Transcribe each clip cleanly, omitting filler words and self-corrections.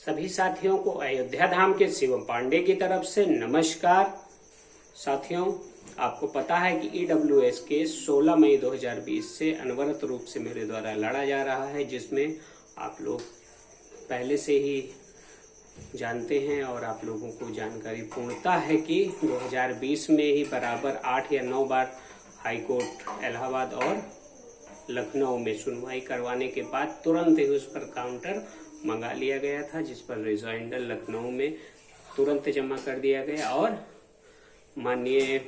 सभी साथियों को अयोध्या धाम के शिवम पांडे की तरफ से नमस्कार। साथियों, आपको पता है कि ईडब्ल्यूएस के 16 मई 2020 से अनवरत रूप से मेरे द्वारा लड़ा जा रहा है, जिसमें आप लोग पहले से ही जानते हैं और आप लोगों को जानकारी पूर्णता है कि 2020 में ही बराबर 8 या 9 बार हाईकोर्ट इलाहाबाद और लखनऊ में सुनवाई करवाने के बाद तुरंत ही उस पर काउंटर मंगा लिया गया था, जिस पर रिजॉइंडर लखनऊ में तुरंत जमा कर दिया गया और माननीय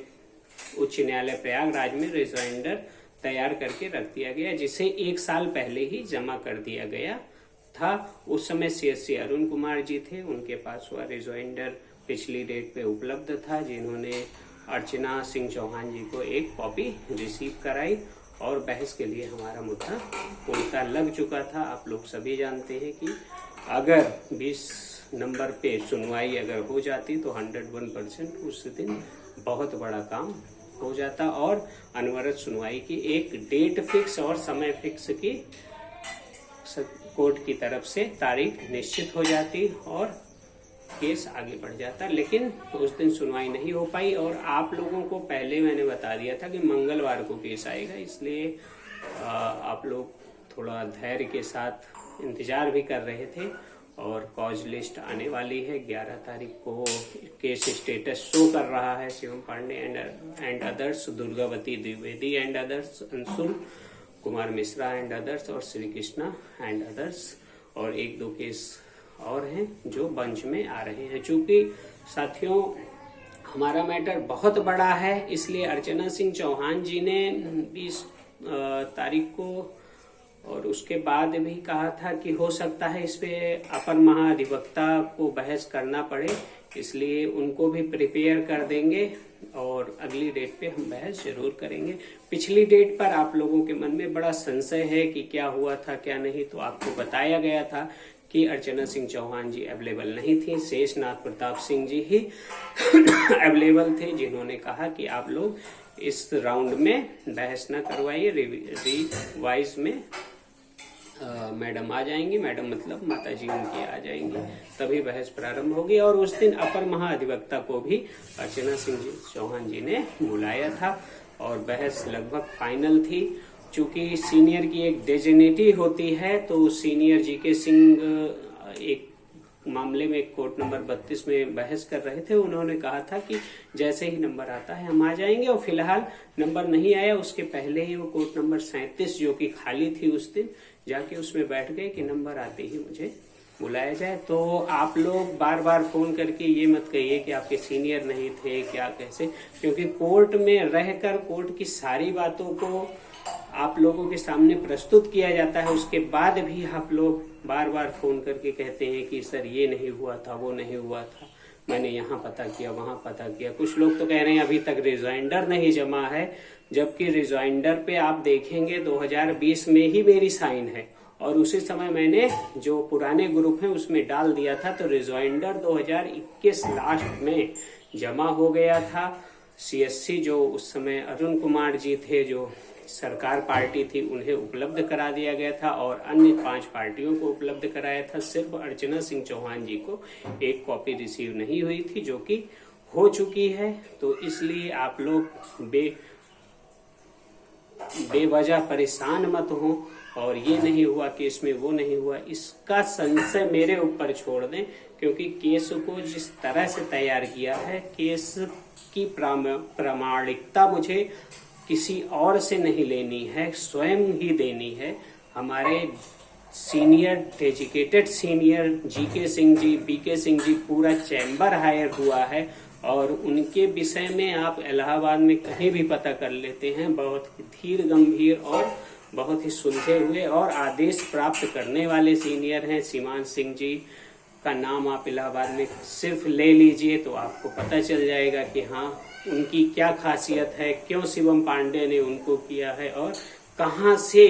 उच्च न्यायालय प्रयागराज में रिजॉइंडर तैयार करके रख दिया गया, जिसे 1 साल पहले ही जमा कर दिया गया था। उस समय सीएससी अरुण कुमार जी थे, उनके पास वह रिजॉइंडर पिछली डेट पे उपलब्ध था, जिन्होंने अर्चना सिंह चौहान जी को एक कॉपी रिसीव कराई और बहस के लिए हमारा मुद्दा पूर्णतः लग चुका था। आप लोग सभी जानते हैं कि अगर 20 नंबर पे सुनवाई अगर हो जाती तो 101% उस दिन बहुत बड़ा काम हो जाता और अनवरत सुनवाई की एक डेट फिक्स और समय फिक्स की कोर्ट की तरफ से तारीख निश्चित हो जाती और केस आगे बढ़ जाता। लेकिन उस दिन सुनवाई नहीं हो पाई और आप लोगों को पहले मैंने बता दिया था कि मंगलवार को केस आएगा, इसलिए आप लोग थोड़ा धैर्य के साथ इंतजार भी कर रहे थे और कॉज लिस्ट आने वाली है। 11 तारीख को केस स्टेटस शो कर रहा है Shivam Pandey and others, Durgavati Dwivedi and others, Anshul Kumar Mishra and others और श्री कृष्णा एंड अदर्स, और 1-2 केस और हैं जो बेंच में आ रहे हैं। चूंकि साथियों हमारा मैटर बहुत बड़ा है, इसलिए अर्चना सिंह चौहान जी ने 20 तारीख को और उसके बाद भी कहा था कि हो सकता है इस पे अपर महाधिवक्ता को बहस करना पड़े, इसलिए उनको भी प्रिपेयर कर देंगे और अगली डेट पे हम बहस जरूर करेंगे। पिछली डेट पर आप लोगों के मन में बड़ा संशय है कि क्या हुआ था क्या नहीं, तो आपको बताया गया था कि अर्चना सिंह चौहान जी अवेलेबल नहीं थी, शेषनाथ प्रताप सिंह जी ही अवेलेबल थे, जिन्होंने कहा कि आप लोग इस राउंड में बहस न करवाइए, रिवाइज में मैडम आ जाएंगी, मैडम मतलब माता जी उनकी आ जाएंगी, तभी बहस प्रारंभ होगी। और उस दिन अपर महाधिवक्ता को भी अर्चना सिंह चौहान जी ने बुलाया था और बहस लगभग फाइनल थी। चूंकि सीनियर की एक डेजिग्नेटी होती है, तो सीनियर जीके सिंह एक मामले में कोर्ट नंबर 32 में बहस कर रहे थे। उन्होंने कहा था कि जैसे ही नंबर आता है हम आ जाएंगे, और फिलहाल नंबर नहीं आया, उसके पहले ही वो कोर्ट नंबर 37 जो कि खाली थी उस दिन जाके उसमें बैठ गए कि नंबर आते ही मुझे बुलाया जाए। तो आप लोग बार बार फोन करके ये मत कहिए कि आपके सीनियर नहीं थे क्या कैसे, क्योंकि कोर्ट में रहकर कोर्ट की सारी बातों को आप लोगों के सामने प्रस्तुत किया जाता है, उसके बाद भी आप लोग बार बार फोन करके कहते हैं कि सर ये नहीं हुआ था, वो नहीं हुआ था, मैंने यहाँ पता किया वहाँ पता किया। कुछ लोग तो कह रहे हैं अभी तक रिजॉइंडर नहीं जमा है, जबकि रिजॉइंडर पे आप देखेंगे 2020 में ही मेरी साइन है और उसी समय मैंने जो पुराने ग्रुप है उसमें डाल दिया था, तो रिजॉइंडर 2021 लास्ट में जमा हो गया था। सीएससी जो उस समय अरुण कुमार जी थे, जो सरकार पार्टी थी, उन्हें उपलब्ध करा दिया गया था और अन्य 5 पार्टियों को उपलब्ध कराया था। सिर्फ अर्चना सिंह चौहान जी को एक कॉपी रिसीव नहीं हुई थी, जो कि हो चुकी है। तो इसलिए आप लोग बेवजह परेशान मत हो और ये नहीं हुआ केस में वो नहीं हुआ, इसका संशय मेरे ऊपर छोड़ दें, क्योंकि केस को जिस तरह से तैयार किया है, केस की प्रामाणिकता मुझे किसी और से नहीं लेनी है, स्वयं ही देनी है। हमारे senior dedicated senior GK Singh ji, BK Singh ji, पूरा चैम्बर हायर हुआ है और उनके विषय में आप इलाहाबाद में कहीं भी पता कर लेते हैं। बहुत धीर गंभीर और बहुत ही सुलझे हुए और आदेश प्राप्त करने वाले सीनियर हैं। सीमान सिंह जी का नाम आप इलाहाबाद में सिर्फ ले लीजिए तो आपको पता चल जाएगा कि हाँ उनकी क्या खासियत है, क्यों शिवम पांडे ने उनको किया है और कहां से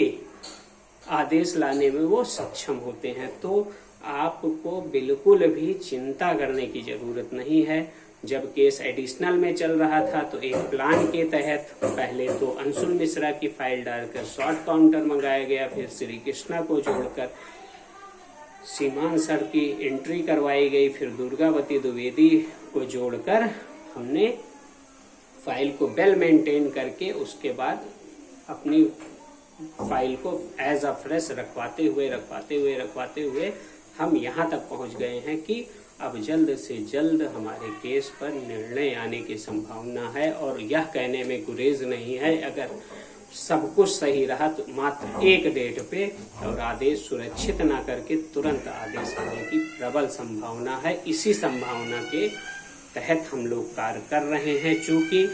आदेश लाने में वो सक्षम होते हैं। तो आपको बिल्कुल भी चिंता करने की जरूरत नहीं है। जब केस एडिशनल में चल रहा था तो एक प्लान के तहत पहले तो अंशुल मिश्रा की फाइल डालकर शॉर्ट काउंटर मंगाया गया, फिर श्री कृष्णा को जोड़कर सीमान सर की एंट्री करवाई गई, फिर दुर्गावती द्विवेदी को जोड़कर हमने फाइल को वेल मेंटेन करके उसके बाद अपनी फाइल को एज अ फ्रेश रखवाते हुए हम यहाँ तक पहुँच गए हैं कि अब जल्द से जल्द हमारे केस पर निर्णय आने की संभावना है। और यह कहने में गुरेज नहीं है, अगर सब कुछ सही रहा तो मात्र एक डेट पे और आदेश सुरक्षित ना करके तुरंत आदेश आने की प्रबल संभावना है। इसी संभावना के तहत हम लोग कार्य कर रहे हैं। चूंकि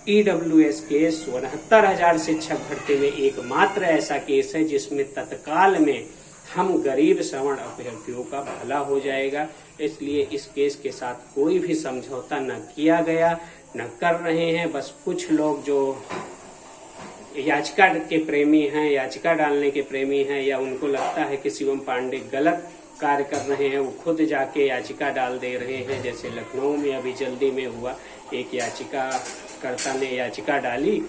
EWS केस 69,000 शिक्षक भर्ती में एकमात्र ऐसा केस है जिसमें तत्काल में हम गरीब श्रवण अभ्यर्थियों का भला हो जाएगा, इसलिए इस केस के साथ कोई भी समझौता न किया गया, न कर रहे हैं। बस कुछ लोग जो याचिका के प्रेमी हैं, याचिका डालने के प्रेमी हैं, या उनको लगता है कि शिवम पांडे गलत कार्य कर रहे हैं, वो खुद जाके याचिका डाल दे रहे हैं। जैसे लखनऊ में अभी जल्दी में हुआ, एक याचिकाकर्ता ने याचिका डाली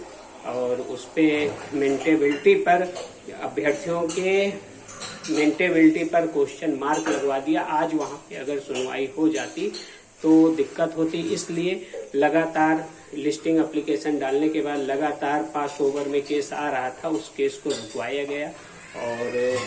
और उस पे मेंटेबिलिटी पर, अभ्यर्थियों के मेंटेबिलिटी पर क्वेश्चन मार्क लगवा दिया। आज वहां पे अगर सुनवाई हो जाती तो दिक्कत होती, इसलिए लगातार लिस्टिंग एप्लीकेशन डालने के बाद लगातार पास ओवर में केस आ रहा था, उस केस को रुकवाया गया। और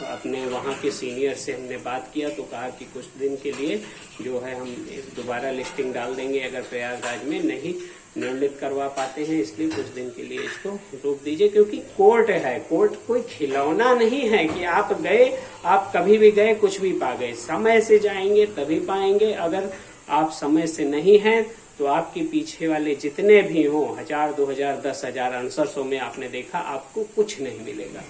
अपने वहाँ के सीनियर से हमने बात किया तो कहा कि कुछ दिन के लिए जो है हम दोबारा लिस्टिंग डाल देंगे, अगर प्रयागराज में नहीं निर्णित करवा पाते हैं, इसलिए कुछ दिन के लिए इसको रोक दीजिए। क्योंकि कोर्ट है, कोर्ट कोई खिलौना नहीं है कि आप गए, आप कभी भी गए कुछ भी पा गए। समय से जाएंगे तभी पाएंगे, अगर आप समय से नहीं हैं तो आपके पीछे वाले जितने भी हों, 1000, 2000, 10,000 आंसर्सों में आपने देखा आपको कुछ नहीं मिलेगा।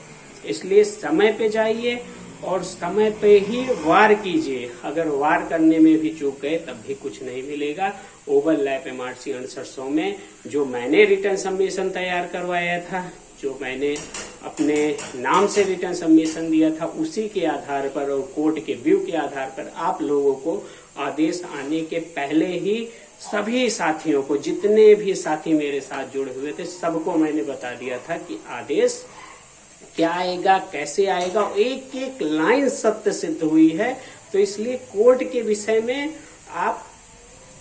इसलिए समय पे जाइए और समय पे ही वार कीजिए। अगर वार करने में भी चूक गए तब भी कुछ नहीं मिलेगा। ओवरलैप MRC आंसर्सों में जो मैंने रिटर्न सबमिशन तैयार करवाया था, जो मैंने अपने नाम से रिटर्न सबमिशन दिया था, उसी के आधार पर और कोर्ट के व्यू के आधार पर आप लोगों को आदेश आने के पहले ही सभी साथियों को, जितने भी साथी मेरे साथ जुड़े हुए थे, सबको मैंने बता दिया था कि आदेश क्या आएगा, कैसे आएगा। एक एक लाइन सत्य सिद्ध हुई है। तो इसलिए कोर्ट के विषय में आप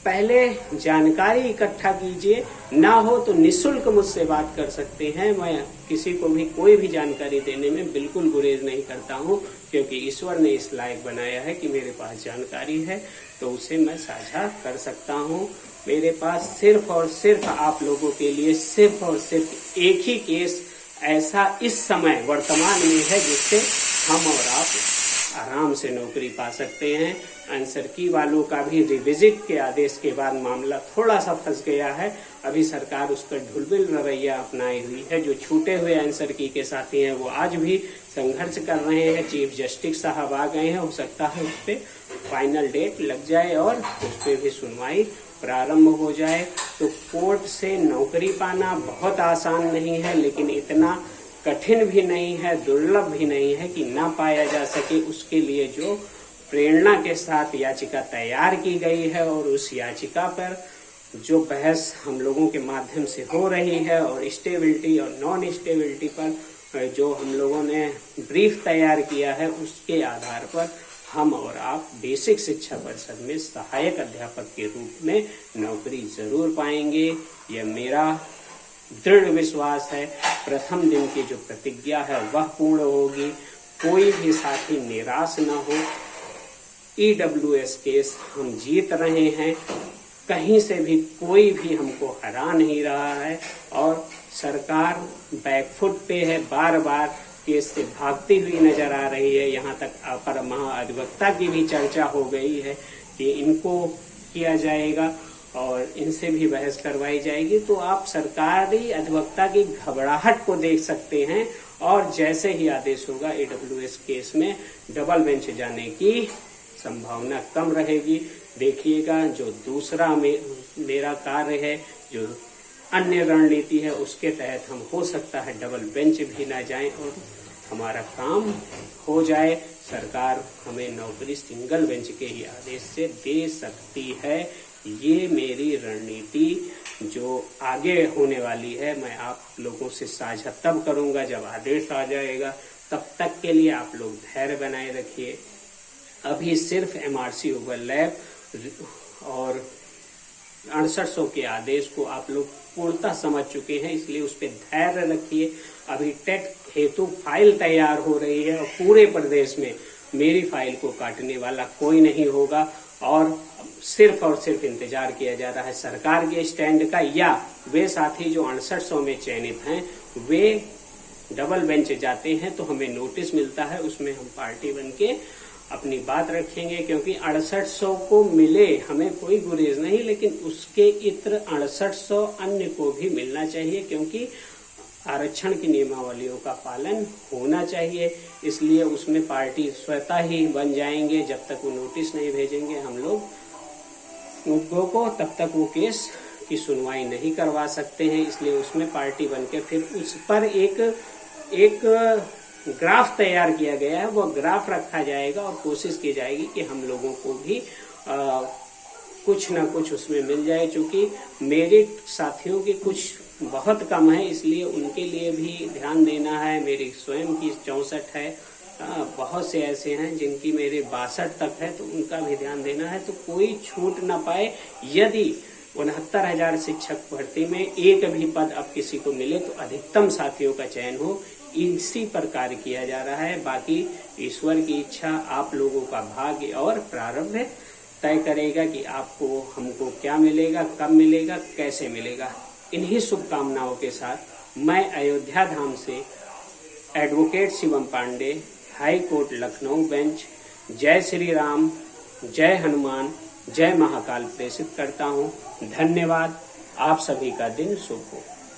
पहले जानकारी इकट्ठा कीजिए, ना हो तो निःशुल्क मुझसे बात कर सकते हैं। मैं किसी को भी कोई भी जानकारी देने में बिल्कुल गुरेज नहीं करता हूं, क्योंकि ईश्वर ने इस लायक बनाया है कि मेरे पास जानकारी है तो उसे मैं साझा कर सकता हूं। मेरे पास सिर्फ और सिर्फ आप लोगों के लिए सिर्फ और सिर्फ एक ही केस ऐसा इस समय वर्तमान में है जिससे हम और आप आराम से नौकरी पा सकते हैं। आंसर की वालों का भी रिविजिट के आदेश के बाद मामला थोड़ा सा फंस गया है। अभी सरकार उस पर ढुलबिल रवैया अपनाई हुई है। जो छूटे हुए आंसर की के साथी हैं वो आज भी संघर्ष कर रहे हैं। चीफ जस्टिस साहब आ गए हैं, हो सकता है उस पर फाइनल डेट लग जाए और उस पर भी सुनवाई प्रारंभ हो जाए। तो कोर्ट से नौकरी पाना बहुत आसान नहीं है, लेकिन इतना कठिन भी नहीं है, दुर्लभ भी नहीं है कि ना पाया जा सके। उसके लिए जो प्रेरणा के साथ याचिका तैयार की गई है और उस याचिका पर जो बहस हम लोगों के माध्यम से हो रही है और स्टेबिलिटी और नॉन स्टेबिलिटी पर जो हम लोगों ने ब्रीफ तैयार किया है, उसके आधार पर हम और आप बेसिक शिक्षा परिषद में सहायक अध्यापक के रूप में नौकरी जरूर पाएंगे। यह मेरा दृढ़ विश्वास है। प्रथम दिन की जो प्रतिज्ञा है वह पूर्ण होगी। कोई भी साथी निराश न हो। EWS केस हम जीत रहे हैं, कहीं से भी कोई भी हमको हरा नहीं रहा है और सरकार बैकफुट पे है, बार बार केस से भागती हुई नजर आ रही है। यहाँ तक अपर महाधिवक्ता की भी चर्चा हो गई है कि इनको किया जाएगा और इनसे भी बहस करवाई जाएगी। तो आप सरकारी अधिवक्ता की घबराहट को देख सकते हैं और जैसे ही आदेश होगा EWS केस में डबल बेंच जाने की संभावना कम रहेगी। देखिएगा, जो दूसरा मेरा कार्य है, जो अन्य रणनीति है, उसके तहत हम हो सकता है डबल बेंच भी ना जाएं और हमारा काम हो जाए। सरकार हमें नौकरी सिंगल बेंच के ही आदेश से दे सकती है। ये मेरी रणनीति जो आगे होने वाली है, मैं आप लोगों से साझा तब करूंगा जब आदेश आ जाएगा। तब तक के लिए आप लोग धैर्य बनाए रखिए। अभी सिर्फ एमआरसी ओवरलैप और 6800 के आदेश को आप लोग पूर्णतः समझ चुके हैं, इसलिए उस पर धैर्य रखिए। अभी टेट हेतु फाइल तैयार हो रही है और पूरे प्रदेश में मेरी फाइल को काटने वाला कोई नहीं होगा और सिर्फ इंतजार किया जा रहा है सरकार के स्टैंड का, या वे साथी जो 6800 में चयनित हैं वे डबल बेंच जाते हैं तो हमें नोटिस मिलता है, उसमें हम पार्टी बन के अपनी बात रखेंगे। क्योंकि 6800 को मिले हमें कोई गुरेज नहीं, लेकिन उसके इत्र 6800 अन्य को भी मिलना चाहिए, क्योंकि आरक्षण की नियमावलियों का पालन होना चाहिए। इसलिए उसमें पार्टी स्वतः ही बन जाएंगे, जब तक वो नोटिस नहीं भेजेंगे हम लोग को, तब तक वो केस की सुनवाई नहीं करवा सकते हैं। इसलिए उसमें पार्टी बनकर फिर उस पर एक ग्राफ तैयार किया गया है, वो ग्राफ रखा जाएगा और कोशिश की जाएगी कि हम लोगों को भी कुछ ना कुछ उसमें मिल जाए। चूंकि मेरे साथियों की कुछ बहुत कम है, इसलिए उनके लिए भी ध्यान देना है। मेरी स्वयं की 64 है, बहुत से ऐसे हैं जिनकी मेरे 62 तक है, तो उनका भी ध्यान देना है। तो कोई छूट ना पाए। यदि 69,000 शिक्षक भर्ती में एक भी पद अब किसी को मिले तो अधिकतम साथियों का चयन हो, इसी पर कार्य किया जा रहा है। बाकी ईश्वर की इच्छा, आप लोगों का भाग्य और प्रारब्ध तय करेगा कि आपको हमको क्या मिलेगा, कब मिलेगा, कैसे मिलेगा। इन्हीं शुभकामनाओं के साथ मैं अयोध्या धाम से advocate Shivam Pandey, high court Lucknow bench, जय श्री राम, जय हनुमान, जय महाकाल प्रेषित करता हूँ। धन्यवाद। आप सभी का दिन शुभ हो।